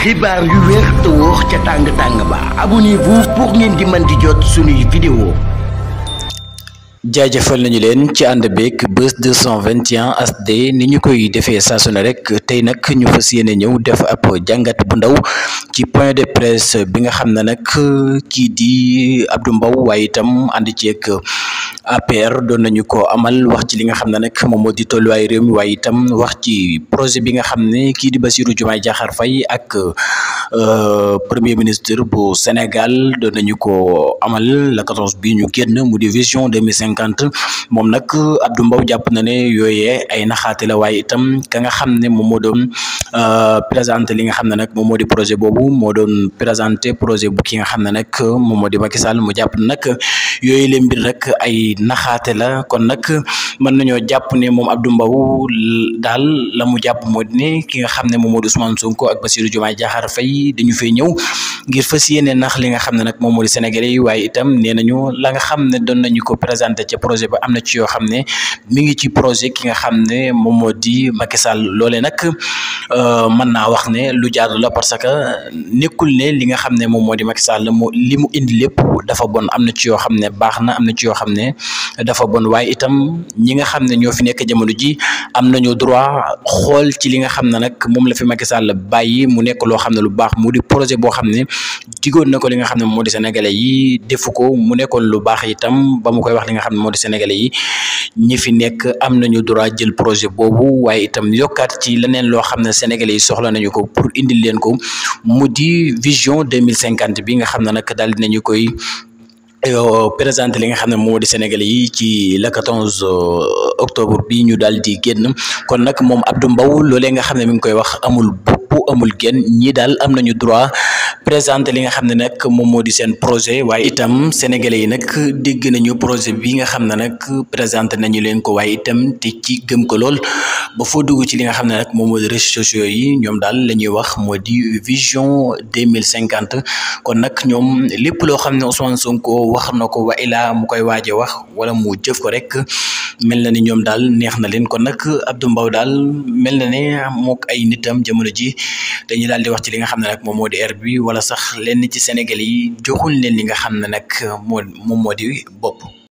xibaar yu wér te wóor ca tàng ba abonnez-vous pour ngeen di mën di jot suñuy vidéo. jaajëfal nañu leen ci ànd beeg Buzz 221 HD ni ñu koy defee saa su ne rek tey nag ñu fas yéene ñëw def ab jàngat bu ndaw ci point de presse bi nga xam ne nag kii di Abdou Mbow waaye itam ànd ceeg APR doon nañu ko amal wax ci li nga xam ne nag moom moo di tolluwaay réew mi waaye itam wax ci projet bi nga xam ne kii di Bassirou Diomaye Diakhar Faye ak premier ministre bu Sénégal doon nañu ko amal la 14 bi ñu génn mu di vision 2050 moom nag Abdou Mbow jàpp na ne yooyee ay naxaate la waaye itam ka nga xam ne moom moo doon présenté li nga xam ne nag moom moo di projet boobu moo doon présenté projet bu ki nga xam ne nag moom moo di Macky Sall mu jàpp ne nag yooyu leen mbir rek ay naxaate la kon nag mën nañoo jàpp ne moom Abdou Mbow daal la mu jàpp moo di ne ki nga xam ne moom moo di Ousmane Sonko ak Bassirou Diomaye Diakhar Faye dañu fay ñëw ngir fas yéene nax li nga xam ne nag moom moo di Sénégalais yi waaye itam nee nañu la nga xam ne doon nañu ko présenté ca projet ba am na ci yoo xam ne mi ngi ci projet ki nga xam ne moom moo di Macky Sall loolee nag mën naa wax ne lu jaadu la parce que nekkul ne li nga xam ne moom moo di Macky Sall li mu indi lépp dafa bon am na ci yoo xam ne baax na am na ci yoo xam ne dafa bon waaye itam ñi nga xam ne ñoo fi nekk jamono ji am nañu droit xool ci li nga xam ne nag moom la fi Macky Sall bàyyi mu nekk loo xam ne lu baax mu di projet boo xam ne digoon na ko li nga xam ne moo di sénégalais yi defu ko mu nekkoon lu baax itam ba mu koy wax li nga xam ne moo di sénégalais yi ñi fi nekk am nañu droit jël projet boobu waaye itam yokkaat ci leneen loo xam ne sénégalais yi soxla nañu ko pour indil leen ko mu di vision 2050 bi nga xam ne nag daal dinañu koy présenté li nga xam ne moo di Sénégalais yi ci le 14 octobre bi ñu daal di génn kon nag moom Abdou Mbow loolee nga xam ne mi ngi koy wax amul bopp amul genn ñii daal am nañu droit présenté li nga xam ne nag moom moo di seen projet waaye itam Sénégalais yi nag dégg nañu projet bi nga xam ne nag présenté nañu leen ko waaye itam te ci gëm ko lool ba foo dugg ci li nga xam ne nag moom moo di réseaux sociaux yi ñoom daal la ñuy wax moo di vision 2050 kon nag ñoom lépp loo xam ne Ousmane Sonko wax na ko wa ilaa mu koy waaje wax wala mu jëf ko rek mel na ni ñoom daal neex na leen kon nag Abdou Mbow daal mel na ne mook ay nitam jamono ji dañuy daal di wax ci li nga xam ne nag moom moo di air bi wala sax lenn ci Sénégal yi joxuñ leen li nga xam ne nag moom moo di bopp